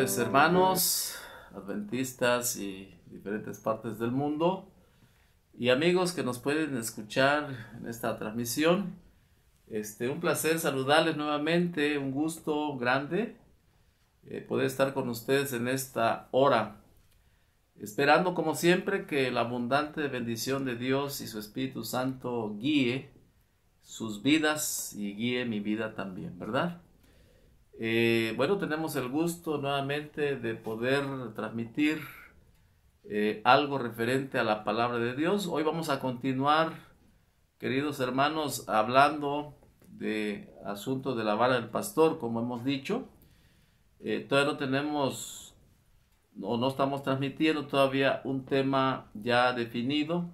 noches, hermanos adventistas y diferentes partes del mundo y amigos que nos pueden escuchar en esta transmisión. Un placer saludarles nuevamente, un gusto grande poder estar con ustedes en esta hora, esperando como siempre que la abundante bendición de Dios y su Espíritu Santo guíe sus vidas y guíe mi vida también, ¿verdad? Bueno, tenemos el gusto nuevamente de poder transmitir algo referente a la palabra de Dios. Hoy vamos a continuar, queridos hermanos, hablando de asuntos de la vara del pastor, como hemos dicho. Todavía no tenemos, o no estamos transmitiendo todavía un tema ya definido,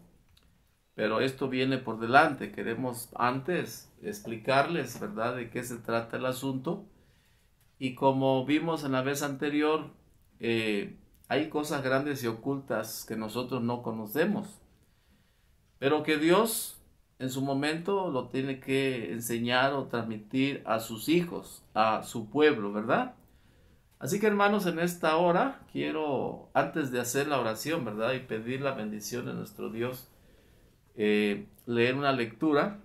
pero esto viene por delante. Queremos antes explicarles, ¿verdad?, de qué se trata el asunto. Y como vimos en la vez anterior, hay cosas grandes y ocultas que nosotros no conocemos, pero que Dios en su momento lo tiene que enseñar o transmitir a sus hijos, a su pueblo, ¿verdad? Así que, hermanos, en esta hora quiero, antes de hacer la oración, ¿verdad?, y pedir la bendición de nuestro Dios, leer una lectura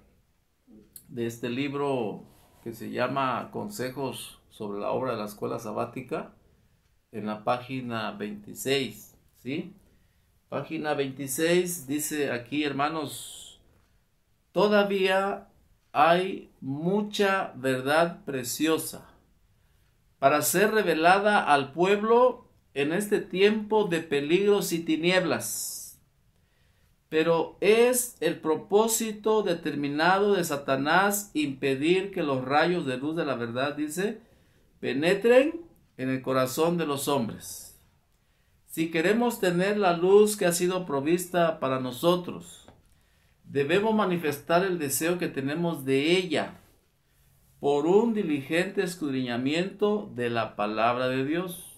de este libro que se llama Consejos sobre la obra de la escuela sabática, en la página 26, ¿sí? Página 26 dice aquí, hermanos: todavía hay mucha verdad preciosa para ser revelada al pueblo en este tiempo de peligros y tinieblas. Pero es el propósito determinado de Satanás impedir que los rayos de luz de la verdad, dice, penetren en el corazón de los hombres. Si queremos tener la luz que ha sido provista para nosotros, debemos manifestar el deseo que tenemos de ella por un diligente escudriñamiento de la palabra de Dios.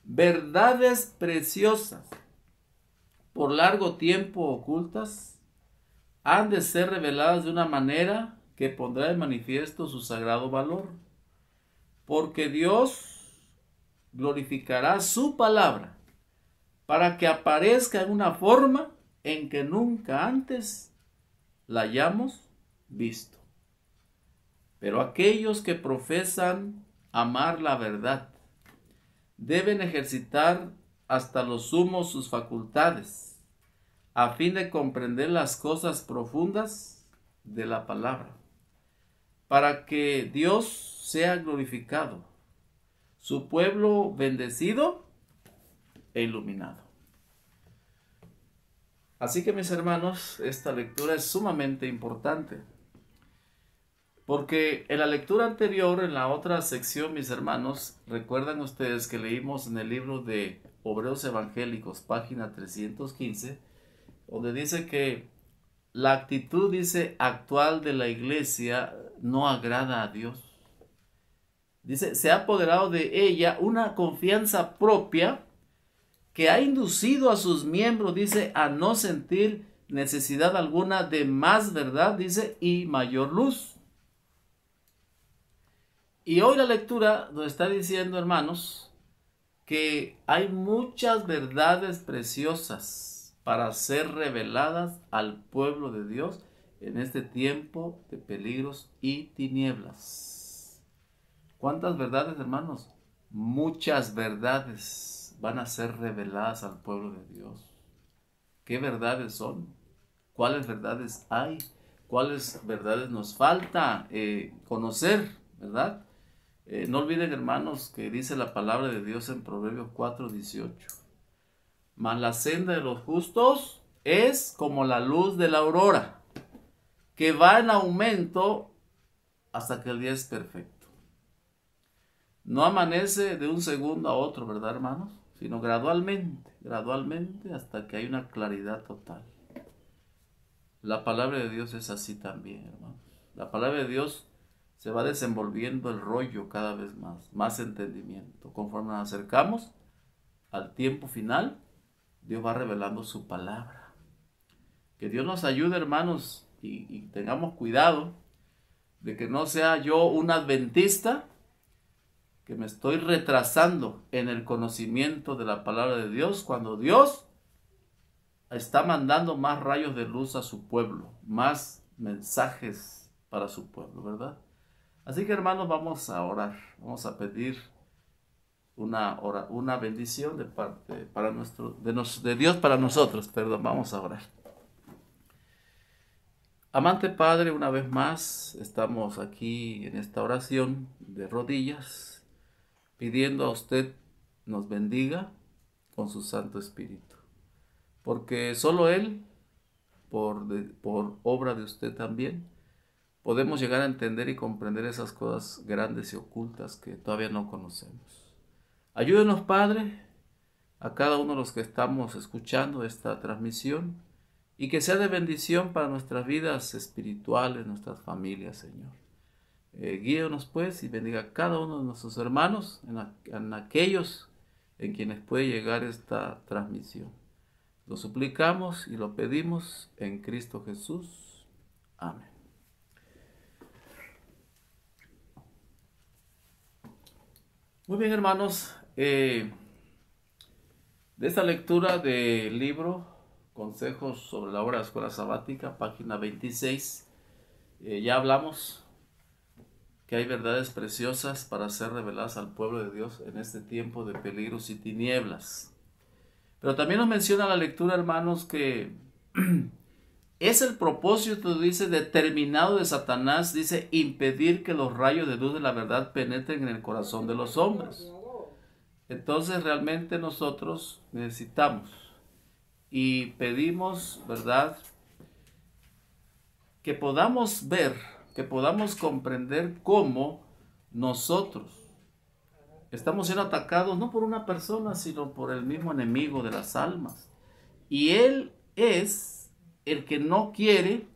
Verdades preciosas, por largo tiempo ocultas, han de ser reveladas de una manera que pondrá de manifiesto su sagrado valor, porque Dios glorificará su palabra para que aparezca en una forma en que nunca antes la hayamos visto. Pero aquellos que profesan amar la verdad deben ejercitar hasta lo sumo sus facultades, a fin de comprender las cosas profundas de la palabra, para que Dios sea glorificado, su pueblo bendecido e iluminado. Así que, mis hermanos, esta lectura es sumamente importante, porque en la lectura anterior, en la otra sección, mis hermanos, recuerdan ustedes que leímos en el libro de Obreros Evangélicos, página 315, donde dice que la actitud, dice, actual de la iglesia no agrada a Dios. Dice, se ha apoderado de ella una confianza propia que ha inducido a sus miembros, dice, a no sentir necesidad alguna de más verdad, dice, y mayor luz. Y hoy la lectura nos está diciendo, hermanos, que hay muchas verdades preciosas para ser reveladas al pueblo de Dios en este tiempo de peligros y tinieblas. ¿Cuántas verdades, hermanos? Muchas verdades van a ser reveladas al pueblo de Dios. ¿Qué verdades son? ¿Cuáles verdades hay? ¿Cuáles verdades nos falta conocer, verdad? No olviden, hermanos, que dice la palabra de Dios en Proverbios 4:18. Mas la senda de los justos es como la luz de la aurora, que va en aumento hasta que el día es perfecto. No amanece de un segundo a otro, ¿verdad, hermanos? Sino gradualmente hasta que hay una claridad total. La palabra de Dios es así también, hermanos. La palabra de Dios se va desenvolviendo el rollo cada vez más entendimiento. Conforme nos acercamos al tiempo final, Dios va revelando su palabra. Que Dios nos ayude, hermanos, y tengamos cuidado de que no sea yo un adventista que me estoy retrasando en el conocimiento de la palabra de Dios cuando Dios está mandando más rayos de luz a su pueblo, más mensajes para su pueblo, ¿verdad? Así que hermanos, vamos a orar, vamos a pedir una bendición de parte de Dios para nosotros, perdón, vamos a orar. Amante Padre, una vez más estamos aquí en esta oración de rodillas, pidiendo a usted nos bendiga con su Santo Espíritu, porque solo Él, por obra de usted también, podemos llegar a entender y comprender esas cosas grandes y ocultas que todavía no conocemos. Ayúdenos, Padre, a cada uno de los que estamos escuchando esta transmisión, y que sea de bendición para nuestras vidas espirituales, nuestras familias, Señor. Guíenos pues y bendiga a cada uno de nuestros hermanos, en aquellos en quienes puede llegar esta transmisión. Lo suplicamos y lo pedimos en Cristo Jesús. Amén. Muy bien, hermanos, de esta lectura del libro Consejos sobre la obra de la escuela sabática, página 26, ya hablamos que hay verdades preciosas para ser reveladas al pueblo de Dios en este tiempo de peligros y tinieblas. Pero también nos menciona la lectura, hermanos, que es el propósito, dice, determinado de Satanás, dice, impedir que los rayos de luz de la verdad penetren en el corazón de los hombres. Entonces realmente nosotros necesitamos y pedimos, ¿verdad?, que podamos ver, que podamos comprender cómo nosotros estamos siendo atacados no por una persona, sino por el mismo enemigo de las almas. Y él es el que no quiere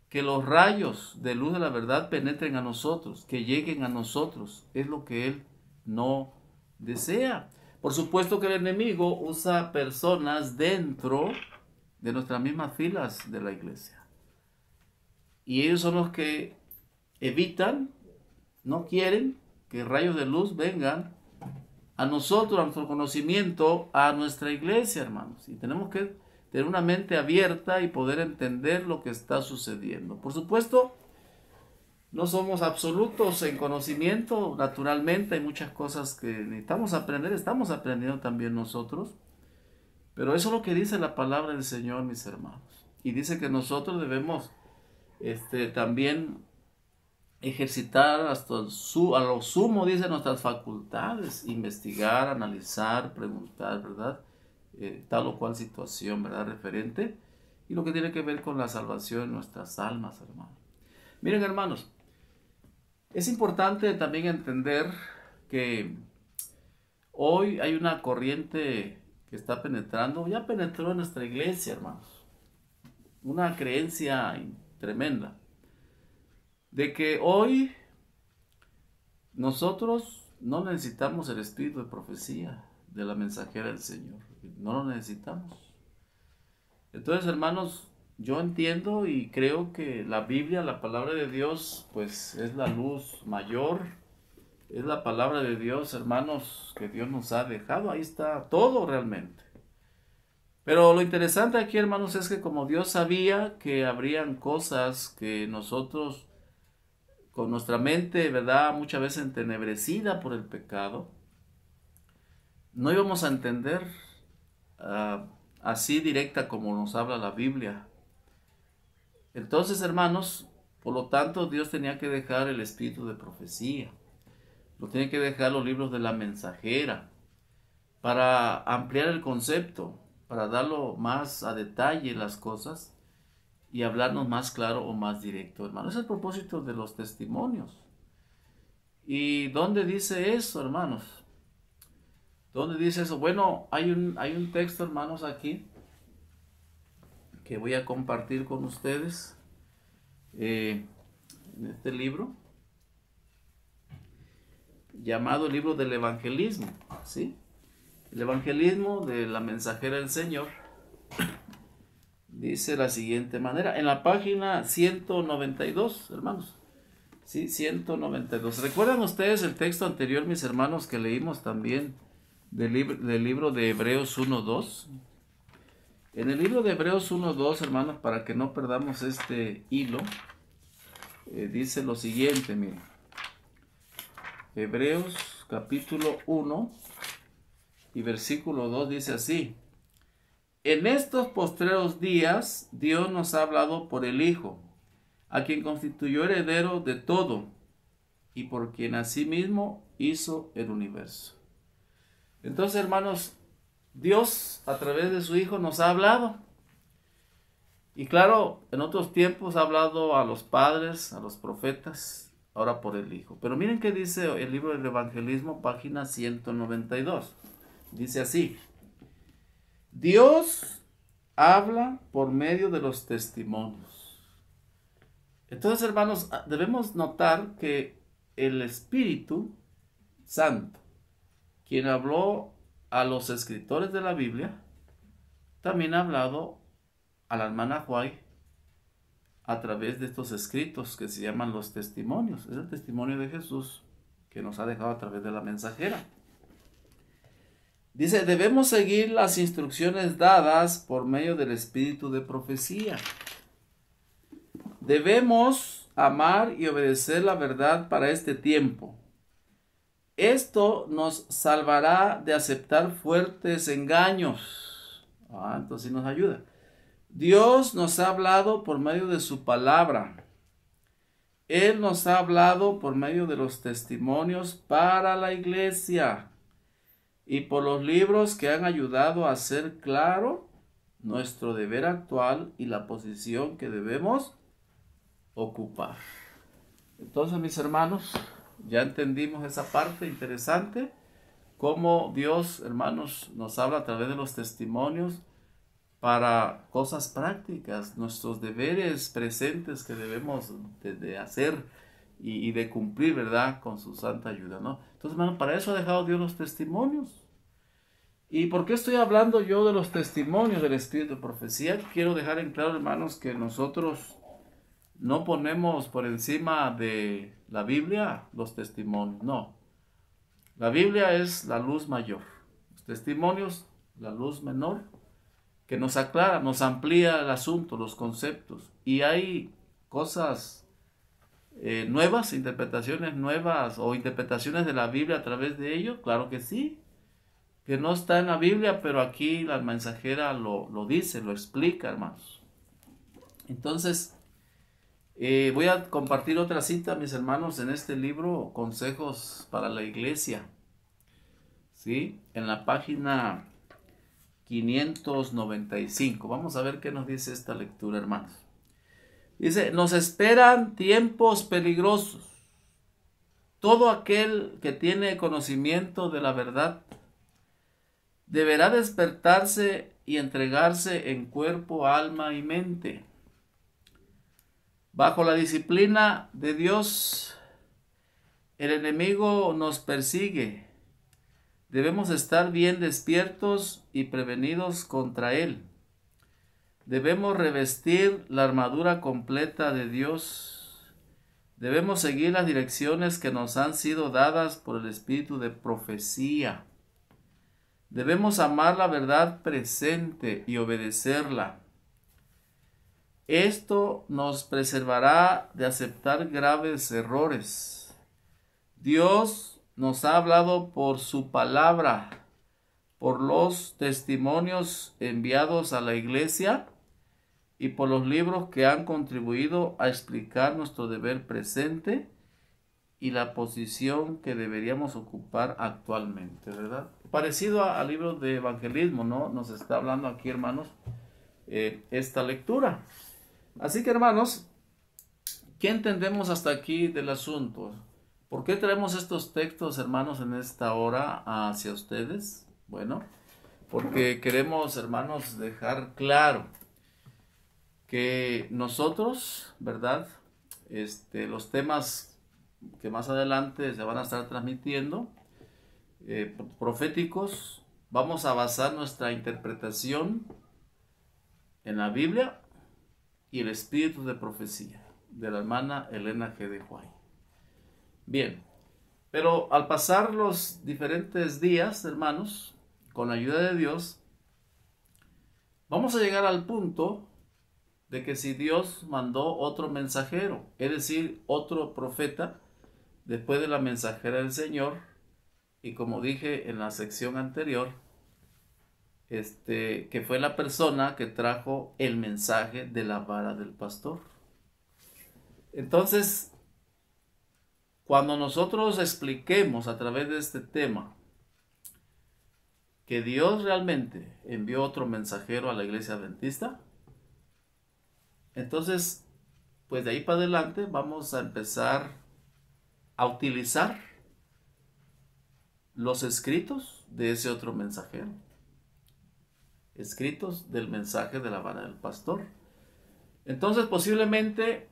que los rayos de luz de la verdad penetren a nosotros, que lleguen a nosotros. Es lo que él no desea. Por supuesto que el enemigo usa personas dentro de nuestras mismas filas de la iglesia. Y ellos son los que evitan, no quieren que rayos de luz vengan a nosotros, a nuestro conocimiento, a nuestra iglesia, hermanos. Y tenemos que tener una mente abierta y poder entender lo que está sucediendo. Por supuesto, no somos absolutos en conocimiento, naturalmente hay muchas cosas que necesitamos aprender, estamos aprendiendo también nosotros, pero eso es lo que dice la palabra del Señor, mis hermanos. Y dice que nosotros debemos también ejercitar hasta a lo sumo, dice, nuestras facultades, investigar, analizar, preguntar, ¿verdad? Tal o cual situación, ¿verdad? Referente, y lo que tiene que ver con la salvación de nuestras almas, hermanos. Miren, hermanos, es importante también entender que hoy hay una corriente que está penetrando, ya penetró en nuestra iglesia, hermanos, una creencia tremenda, de que hoy nosotros no necesitamos el espíritu de profecía de la mensajera del Señor, no lo necesitamos. Entonces, hermanos, yo entiendo y creo que la Biblia, la palabra de Dios, pues es la luz mayor, es la palabra de Dios, hermanos, que Dios nos ha dejado, ahí está todo realmente. Pero lo interesante aquí, hermanos, es que como Dios sabía que habrían cosas que nosotros, con nuestra mente, ¿verdad?, muchas veces entenebrecida por el pecado, no íbamos a entender así directa como nos habla la Biblia. Entonces, hermanos, por lo tanto, Dios tenía que dejar el espíritu de profecía, lo tenía que dejar los libros de la mensajera, para ampliar el concepto, para darlo más a detalle las cosas, y hablarnos más claro o más directo, hermanos. Es el propósito de los testimonios. ¿Y dónde dice eso, hermanos? ¿Dónde dice eso? Bueno, hay un texto, hermanos, aquí que voy a compartir con ustedes en este libro llamado el libro del evangelismo, ¿sí? El evangelismo de la mensajera del Señor. Dice la siguiente manera, en la página 192, hermanos. Sí, 192. ¿Recuerdan ustedes el texto anterior, mis hermanos, que leímos también del libro de Hebreos 1:2? En el libro de Hebreos 1:2, hermanos, para que no perdamos este hilo, dice lo siguiente, miren. Hebreos capítulo 1 y versículo 2 dice así: en estos postreros días Dios nos ha hablado por el Hijo, a quien constituyó heredero de todo y por quien asimismo hizo el universo. Entonces, hermanos, Dios a través de su Hijo nos ha hablado. Y claro, en otros tiempos ha hablado a los padres, a los profetas, ahora por el Hijo. Pero miren qué dice el libro del Evangelismo, página 192. Dice así: Dios habla por medio de los testimonios. Entonces, hermanos, debemos notar que el Espíritu Santo, quien habló a los escritores de la Biblia, también ha hablado a la hermana White a través de estos escritos que se llaman los testimonios. Es el testimonio de Jesús que nos ha dejado a través de la mensajera. Dice, debemos seguir las instrucciones dadas por medio del espíritu de profecía. Debemos amar y obedecer la verdad para este tiempo. Esto nos salvará de aceptar fuertes engaños. Entonces sí nos ayuda. Dios nos ha hablado por medio de su palabra. Él nos ha hablado por medio de los testimonios para la iglesia y por los libros que han ayudado a hacer claro nuestro deber actual y la posición que debemos ocupar. Entonces, mis hermanos, ya entendimos esa parte interesante, cómo Dios, hermanos, nos habla a través de los testimonios para cosas prácticas, nuestros deberes presentes que debemos de hacer y de cumplir, ¿verdad? Con su santa ayuda, ¿no? Entonces, hermano, para eso ha dejado Dios los testimonios. ¿Y por qué estoy hablando yo de los testimonios del Espíritu de Profecía? Quiero dejar en claro, hermanos, que nosotros no ponemos por encima de la Biblia los testimonios, no. La Biblia es la luz mayor, los testimonios, la luz menor, que nos aclara, nos amplía el asunto, los conceptos. Y hay cosas nuevas, interpretaciones nuevas o interpretaciones de la Biblia a través de ello, claro que sí, que no está en la Biblia, pero aquí la mensajera lo dice, lo explica, hermanos. Entonces, voy a compartir otra cita, mis hermanos, en este libro, Consejos para la Iglesia, ¿sí? En la página 595. Vamos a ver qué nos dice esta lectura, hermanos. Dice, nos esperan tiempos peligrosos. Todo aquel que tiene conocimiento de la verdad deberá despertarse y entregarse en cuerpo, alma y mente. Bajo la disciplina de Dios, el enemigo nos persigue. Debemos estar bien despiertos y prevenidos contra él. Debemos revestir la armadura completa de Dios. Debemos seguir las direcciones que nos han sido dadas por el espíritu de profecía. Debemos amar la verdad presente y obedecerla. Esto nos preservará de aceptar graves errores. Dios nos ha hablado por su palabra, por los testimonios enviados a la iglesia y por los libros que han contribuido a explicar nuestro deber presente y la posición que deberíamos ocupar actualmente, ¿verdad? Parecido al libro de evangelismo, ¿no? Nos está hablando aquí, hermanos, esta lectura. Así que, hermanos, ¿qué entendemos hasta aquí del asunto? ¿Por qué traemos estos textos, hermanos, en esta hora hacia ustedes? Bueno, porque queremos, hermanos, dejar claro que nosotros, ¿verdad? Los temas que más adelante se van a estar transmitiendo, proféticos, vamos a basar nuestra interpretación en la Biblia y el espíritu de profecía de la hermana Elena G. de White. Bien, pero al pasar los diferentes días, hermanos, con la ayuda de Dios, vamos a llegar al punto de que si Dios mandó otro mensajero, es decir, otro profeta, después de la mensajera del Señor, y como dije en la sección anterior, que fue la persona que trajo el mensaje de la vara del pastor. Entonces, cuando nosotros expliquemos a través de este tema que Dios realmente envió otro mensajero a la iglesia adventista, entonces, pues de ahí para adelante vamos a empezar a utilizar los escritos de ese otro mensajero, escritos del mensaje de la vara del pastor. Entonces, posiblemente,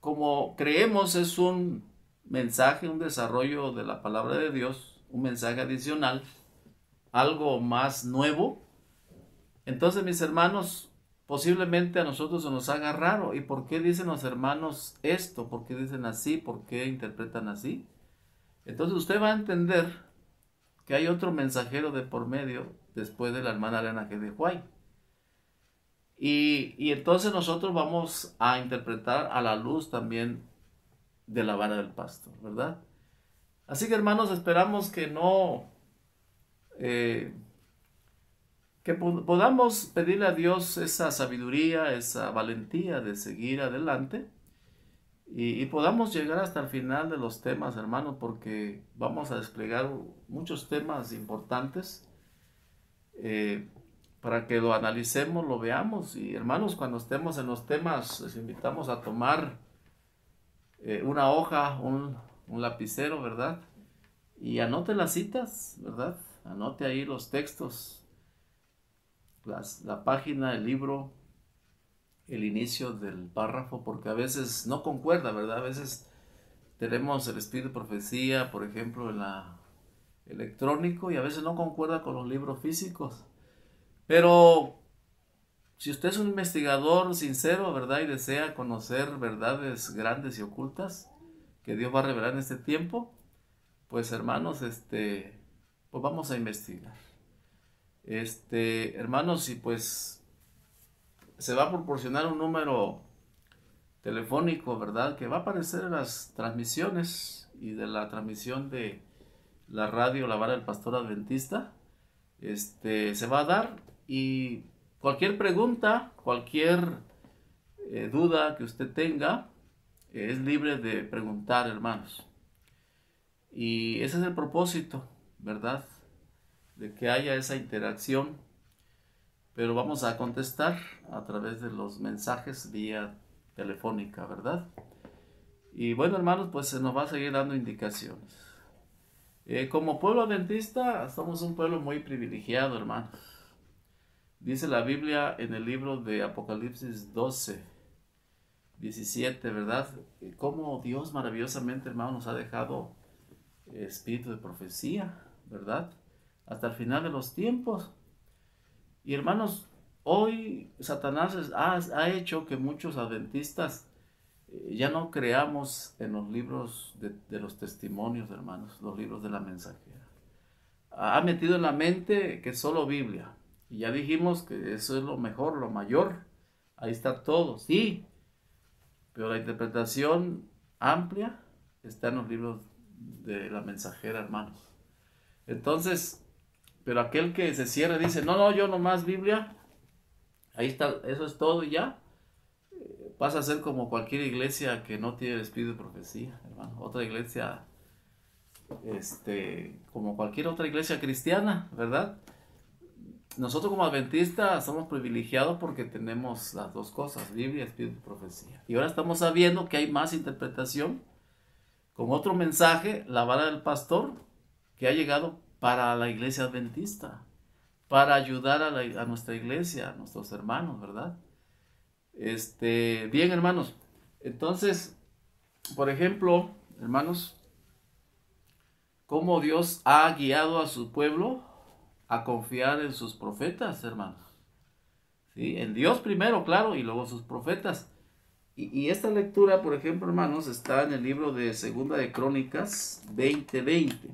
como creemos es un mensaje, un desarrollo de la palabra de Dios, un mensaje adicional, algo más nuevo, entonces, mis hermanos, posiblemente a nosotros se nos haga raro. ¿Y por qué dicen los hermanos esto? ¿Por qué dicen así? ¿Por qué interpretan así? Entonces usted va a entender que hay otro mensajero de por medio después de la hermana Elena G. de White. Y entonces nosotros vamos a interpretar a la luz también de la vara del pastor, ¿verdad? Así que, hermanos, esperamos que no... que podamos pedirle a Dios esa sabiduría, esa valentía de seguir adelante y podamos llegar hasta el final de los temas, hermanos, porque vamos a desplegar muchos temas importantes para que lo analicemos, lo veamos. Y, hermanos, cuando estemos en los temas, les invitamos a tomar una hoja, un lapicero, ¿verdad? Y anote las citas, ¿verdad? Anote ahí los textos, la página, el libro, el inicio del párrafo, porque a veces no concuerda, ¿verdad? A veces tenemos el espíritu de profecía, por ejemplo, en la electrónico, y a veces no concuerda con los libros físicos. Pero si usted es un investigador sincero, ¿verdad? Y desea conocer verdades grandes y ocultas que Dios va a revelar en este tiempo, pues, hermanos, pues vamos a investigar. Hermanos, y pues se va a proporcionar un número telefónico, ¿verdad? Que va a aparecer en las transmisiones y de la transmisión de la radio La Vara del Pastor Adventista. Se va a dar, y cualquier pregunta, cualquier duda que usted tenga, es libre de preguntar, hermanos. Y ese es el propósito, ¿verdad? De que haya esa interacción, pero vamos a contestar a través de los mensajes vía telefónica, ¿verdad? Y bueno, hermanos, pues se nos va a seguir dando indicaciones. Como pueblo adventista, somos un pueblo muy privilegiado, hermanos. Dice la Biblia en el libro de Apocalipsis 12, 17, ¿verdad? Cómo Dios maravillosamente, hermanos, nos ha dejado espíritu de profecía, ¿verdad? Hasta el final de los tiempos. Y, hermanos, hoy Satanás ha hecho que muchos adventistas ya no creamos en los libros de los testimonios, hermanos, los libros de la mensajera. Ha metido en la mente que solo Biblia. Y ya dijimos que eso es lo mejor, lo mayor. Ahí está todo, sí. Pero la interpretación amplia está en los libros de la mensajera, hermanos. Entonces, pero aquel que se cierra y dice, no, yo nomás Biblia, ahí está, eso es todo y ya, pasa a ser como cualquier iglesia que no tiene el espíritu de profecía, hermano. Otra iglesia, como cualquier otra iglesia cristiana, ¿verdad? Nosotros como adventistas somos privilegiados porque tenemos las dos cosas, Biblia y espíritu de profecía. Y ahora estamos sabiendo que hay más interpretación con otro mensaje, la vara del pastor, que ha llegado para la iglesia adventista, para ayudar a nuestra iglesia, a nuestros hermanos, ¿verdad? Bien, hermanos, entonces, por ejemplo, hermanos, cómo Dios ha guiado a su pueblo a confiar en sus profetas, hermanos. ¿Sí? En Dios primero, claro, y luego sus profetas. Y esta lectura, por ejemplo, hermanos, está en el libro de Segunda de Crónicas 20:20.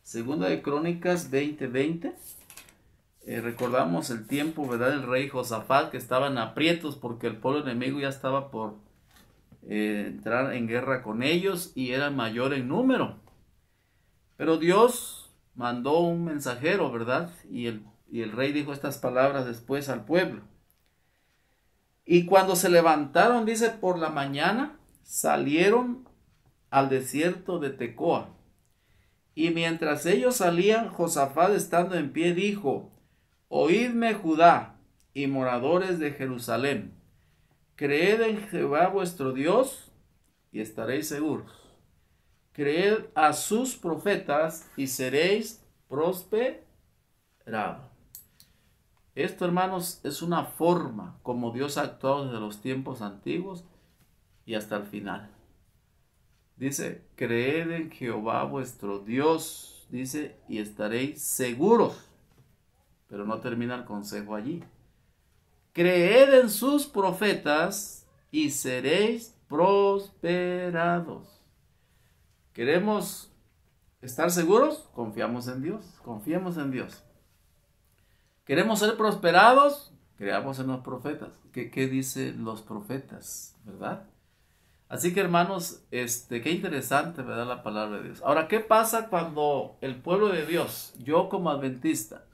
Segunda de Crónicas 20:20. Recordamos el tiempo, ¿verdad? Del rey Josafat, que estaban aprietos porque el pueblo enemigo ya estaba por entrar en guerra con ellos y era mayor en número. Pero Dios mandó un mensajero, ¿verdad? Y el rey dijo estas palabras después al pueblo. Y cuando se levantaron, dice, por la mañana, salieron al desierto de Tecoa. Y mientras ellos salían, Josafat estando en pie dijo: Oídme, Judá y moradores de Jerusalén, creed en Jehová vuestro Dios y estaréis seguros. Creed a sus profetas y seréis prosperados. Esto, hermanos, es una forma como Dios ha actuado desde los tiempos antiguos y hasta el final. Dice, creed en Jehová vuestro Dios, dice, y estaréis seguros. Pero no termina el consejo allí. Creed en sus profetas y seréis prosperados. ¿Queremos estar seguros? Confiamos en Dios, confiemos en Dios. ¿Queremos ser prosperados? Creamos en los profetas. ¿Qué dicen los profetas? ¿Verdad? Así que, hermanos, qué interesante, ¿verdad? La palabra de Dios. Ahora, ¿qué pasa cuando el pueblo de Dios, yo como adventista,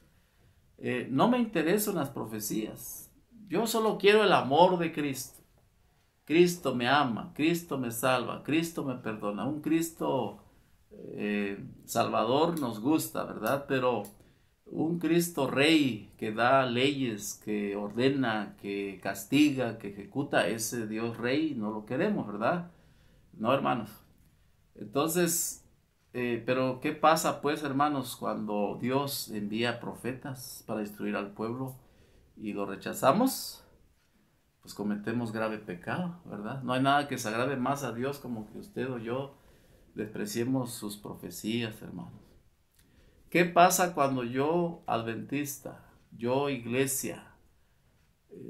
no me intereso en las profecías? Yo solo quiero el amor de Cristo. Cristo me ama, Cristo me salva, Cristo me perdona. Un Cristo Salvador nos gusta, ¿verdad? Pero un Cristo Rey que da leyes, que ordena, que castiga, que ejecuta, ese Dios Rey no lo queremos, ¿verdad? No, hermanos. Entonces, pero ¿qué pasa pues, hermanos, cuando Dios envía profetas para instruir al pueblo y lo rechazamos? Pues cometemos grave pecado, ¿verdad? No hay nada que se agrade más a Dios como que usted o yo despreciemos sus profecías, hermanos. ¿Qué pasa cuando yo, adventista, yo, iglesia,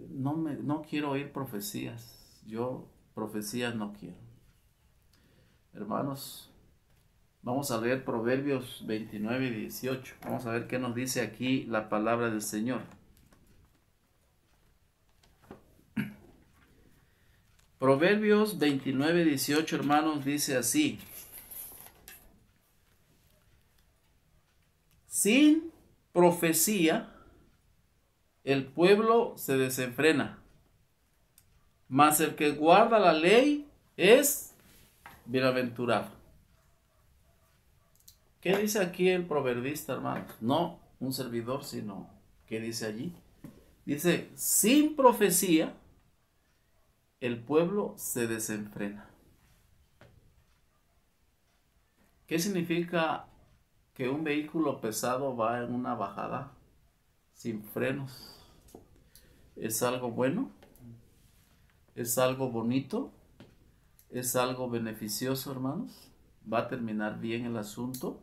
no quiero oír profecías? Yo profecías no quiero. Hermanos, vamos a leer Proverbios 29 y 18. Vamos a ver qué nos dice aquí la palabra del Señor. Proverbios 29, 18, hermanos, dice así: sin profecía, el pueblo se desenfrena, mas el que guarda la ley es bienaventurado. ¿Qué dice aquí el proverbista, hermanos? No un servidor, sino ¿qué dice allí? Dice, sin profecía, el pueblo se desenfrena. ¿Qué significa que un vehículo pesado va en una bajada sin frenos? ¿Es algo bueno? ¿Es algo bonito? ¿Es algo beneficioso, hermanos? ¿Va a terminar bien el asunto?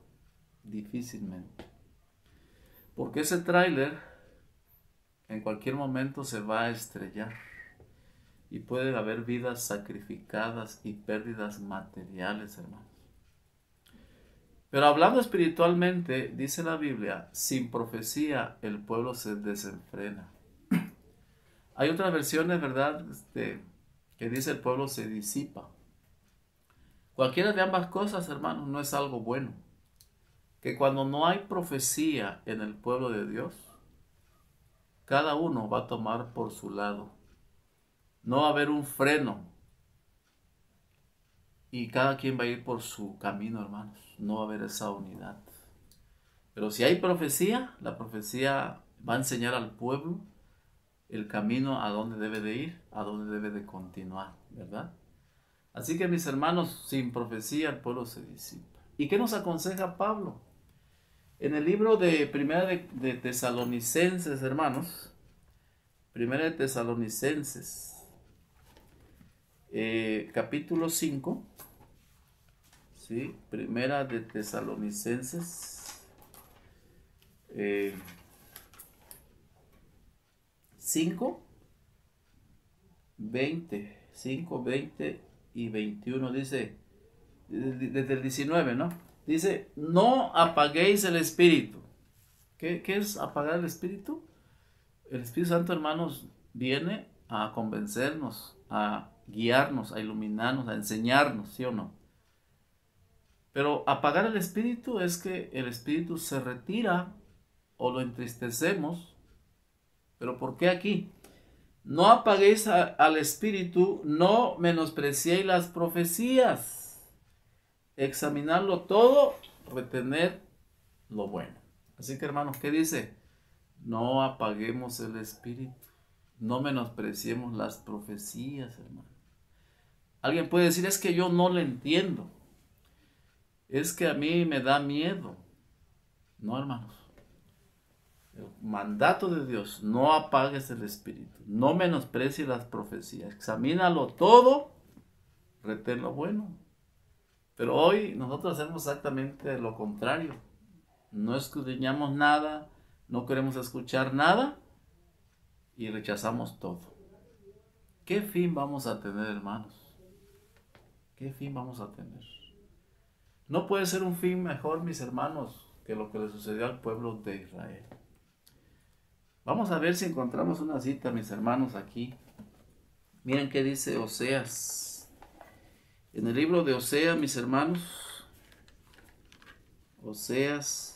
Difícilmente. Porque ese tráiler en cualquier momento se va a estrellar y puede haber vidas sacrificadas y pérdidas materiales, hermanos. Pero hablando espiritualmente, dice la Biblia, sin profecía el pueblo se desenfrena. Hay otras versiones, ¿verdad? Que dice el pueblo se disipa. Cualquiera de ambas cosas, hermanos, no es algo bueno. Que cuando no hay profecía en el pueblo de Dios, cada uno va a tomar por su lado. No va a haber un freno y cada quien va a ir por su camino, hermanos. No va a haber esa unidad. Pero si hay profecía, la profecía va a enseñar al pueblo el camino a dónde debe de ir, a dónde debe de continuar, ¿verdad? Así que, mis hermanos, sin profecía el pueblo se disipa. ¿Y qué nos aconseja Pablo? En el libro de Primera de Tesalonicenses, hermanos, Primera de Tesalonicenses, capítulo 5, ¿sí? Primera de Tesalonicenses 5, 20. 5, 20 y 21 dice, desde el 19, ¿no? Dice, no apaguéis el espíritu. ¿Qué es apagar el espíritu? El Espíritu Santo, hermanos, viene a convencernos, a guiarnos, a iluminarnos, a enseñarnos, ¿sí o no? Pero apagar el espíritu es que el espíritu se retira o lo entristecemos. ¿Pero por qué aquí? No apaguéis al espíritu, no menospreciéis las profecías. Examinarlo todo, retener lo bueno. Así que, hermanos, ¿qué dice? No apaguemos el espíritu, no menospreciemos las profecías, hermano. Alguien puede decir, es que yo no le entiendo, es que a mí me da miedo. No, hermanos. El mandato de Dios, no apagues el espíritu, no menosprecies las profecías, examínalo todo, retén lo bueno. Pero hoy nosotros hacemos exactamente lo contrario. No escudriñamos nada, no queremos escuchar nada y rechazamos todo. ¿Qué fin vamos a tener, hermanos? ¿Qué fin vamos a tener? No puede ser un fin mejor, mis hermanos, que lo que le sucedió al pueblo de Israel. Vamos a ver si encontramos una cita, mis hermanos, aquí. Miren qué dice Oseas. En el libro de Oseas, mis hermanos, Oseas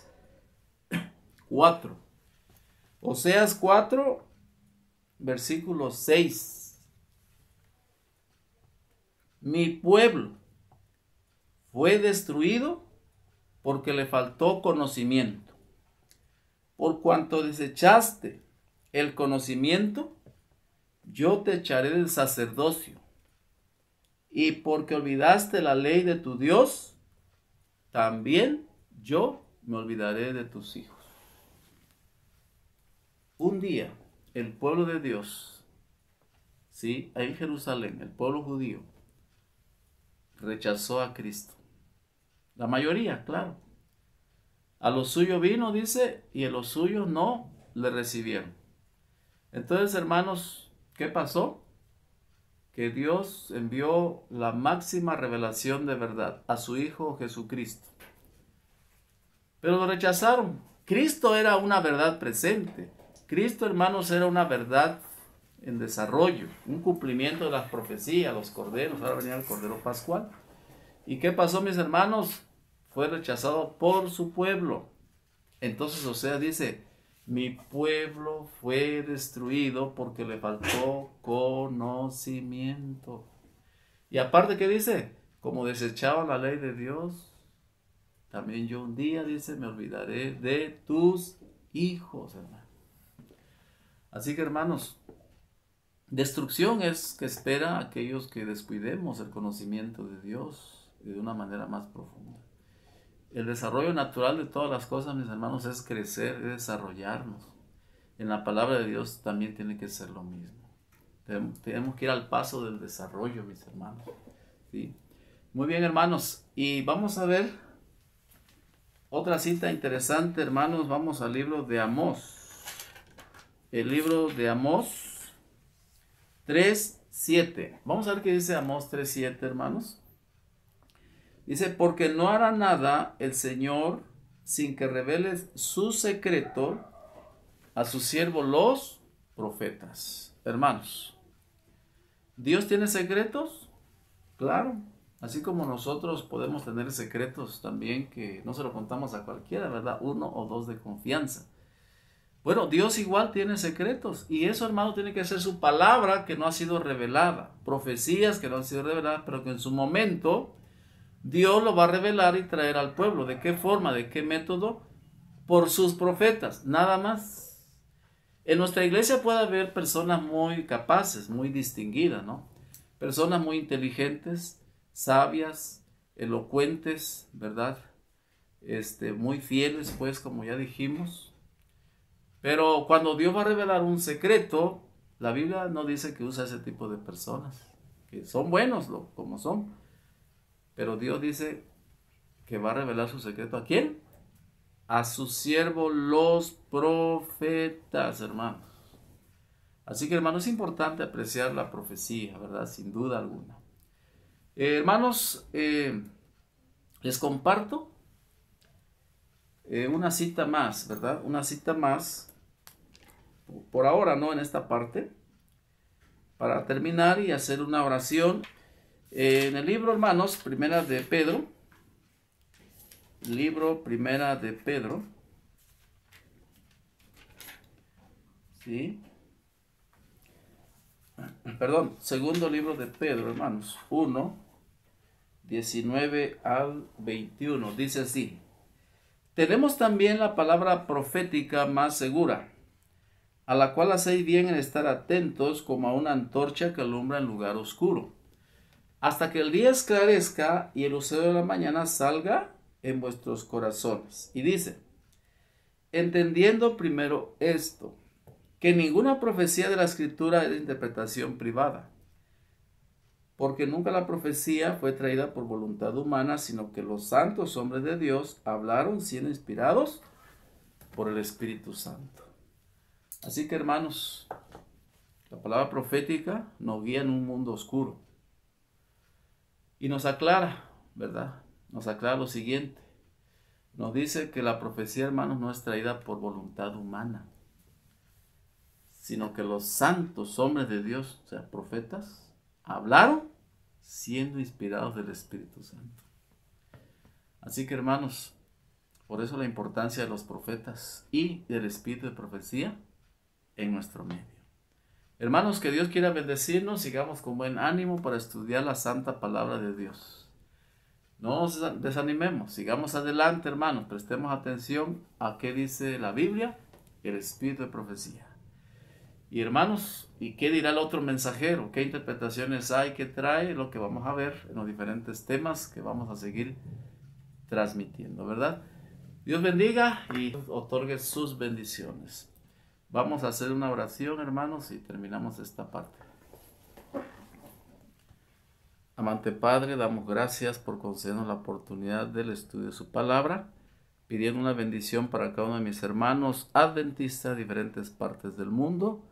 4. Oseas 4, versículo 6. Mi pueblo fue destruido porque le faltó conocimiento. Por cuanto desechaste el conocimiento, yo te echaré del sacerdocio. Y porque olvidaste la ley de tu Dios, también yo me olvidaré de tus hijos. Un día, el pueblo de Dios, ¿sí? En Jerusalén, el pueblo judío, rechazó a Cristo. La mayoría, claro. A lo suyo vino, dice, y a los suyos no le recibieron. Entonces, hermanos, ¿qué pasó? Que Dios envió la máxima revelación de verdad a su Hijo Jesucristo. Pero lo rechazaron. Cristo era una verdad presente. Cristo, hermanos, era una verdad en desarrollo, un cumplimiento de las profecías, los corderos. Ahora venía el Cordero Pascual. ¿Y qué pasó, mis hermanos? Fue rechazado por su pueblo. Entonces Oseas dice, mi pueblo fue destruido porque le faltó conocimiento. Y aparte, ¿qué dice? Como desechaban la ley de Dios, también yo un día, dice, me olvidaré de tus hijos, hermano. Así que, hermanos, destrucción es que espera a aquellos que descuidemos el conocimiento de Dios de una manera más profunda. El desarrollo natural de todas las cosas, mis hermanos, es crecer, es desarrollarnos. En la palabra de Dios también tiene que ser lo mismo. Tenemos que ir al paso del desarrollo, mis hermanos. ¿Sí? Muy bien, hermanos. Y vamos a ver otra cita interesante, hermanos. Vamos al libro de Amós. El libro de Amós 3:7. Vamos a ver qué dice Amós 3:7, hermanos. Dice, porque no hará nada el Señor sin que reveles su secreto a sus siervos los profetas. Hermanos, ¿Dios tiene secretos? Claro. Así como nosotros podemos tener secretos también que no se lo contamos a cualquiera, ¿verdad? Uno o dos de confianza. Bueno, Dios igual tiene secretos. Y eso, hermano, tiene que ser su palabra que no ha sido revelada. Profecías que no han sido reveladas, pero que en su momento Dios lo va a revelar y traer al pueblo. ¿De qué forma? ¿De qué método? Por sus profetas, nada más. En nuestra iglesia puede haber personas muy capaces, muy distinguidas, ¿no? Personas muy inteligentes, sabias, elocuentes, ¿verdad? Muy fieles, pues, como ya dijimos. Pero cuando Dios va a revelar un secreto, la Biblia no dice que usa ese tipo de personas, que son buenos como son. Pero Dios dice que va a revelar su secreto. ¿A quién? A sus siervos los profetas, hermanos. Así que, hermanos, es importante apreciar la profecía, ¿verdad? Sin duda alguna. Hermanos, les comparto una cita más, ¿verdad? Una cita más, por ahora, ¿no? En esta parte, para terminar y hacer una oración. En el libro, hermanos, Primera de Pedro, ¿sí? Perdón, segundo libro de Pedro, hermanos, 1, 19 al 21, dice así: tenemos también la palabra profética más segura, a la cual hacéis bien en estar atentos como a una antorcha que alumbra en lugar oscuro, hasta que el día esclarezca y el lucero de la mañana salga en vuestros corazones. Y dice: entendiendo primero esto, que ninguna profecía de la Escritura es de interpretación privada, porque nunca la profecía fue traída por voluntad humana, sino que los santos hombres de Dios hablaron siendo inspirados por el Espíritu Santo. Así que, hermanos, la palabra profética nos guía en un mundo oscuro y nos aclara, ¿verdad? Nos aclara lo siguiente. Nos dice que la profecía, hermanos, no es traída por voluntad humana, sino que los santos hombres de Dios, o sea, profetas, hablaron siendo inspirados del Espíritu Santo. Así que, hermanos, por eso la importancia de los profetas y del espíritu de profecía en nuestro medio. Hermanos, que Dios quiera bendecirnos, sigamos con buen ánimo para estudiar la santa palabra de Dios. No nos desanimemos, sigamos adelante, hermanos, prestemos atención a qué dice la Biblia, el espíritu de profecía. Y hermanos, ¿y qué dirá el otro mensajero? ¿Qué interpretaciones hay? ¿Qué trae? Lo que vamos a ver en los diferentes temas que vamos a seguir transmitiendo, ¿verdad? Dios bendiga y otorgue sus bendiciones. Vamos a hacer una oración, hermanos, y terminamos esta parte. Amante Padre, damos gracias por concedernos la oportunidad del estudio de su palabra, pidiendo una bendición para cada uno de mis hermanos adventistas de diferentes partes del mundo.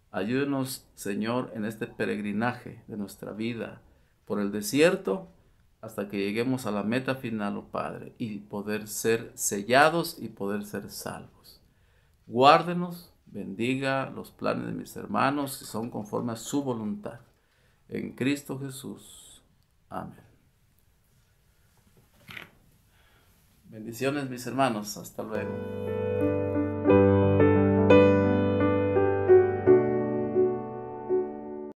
Ayúdenos, Señor, en este peregrinaje de nuestra vida por el desierto hasta que lleguemos a la meta final, oh Padre, y poder ser sellados y poder ser salvos. Guárdenos, bendiga los planes de mis hermanos que son conforme a su voluntad. En Cristo Jesús. Amén. Bendiciones, mis hermanos. Hasta luego.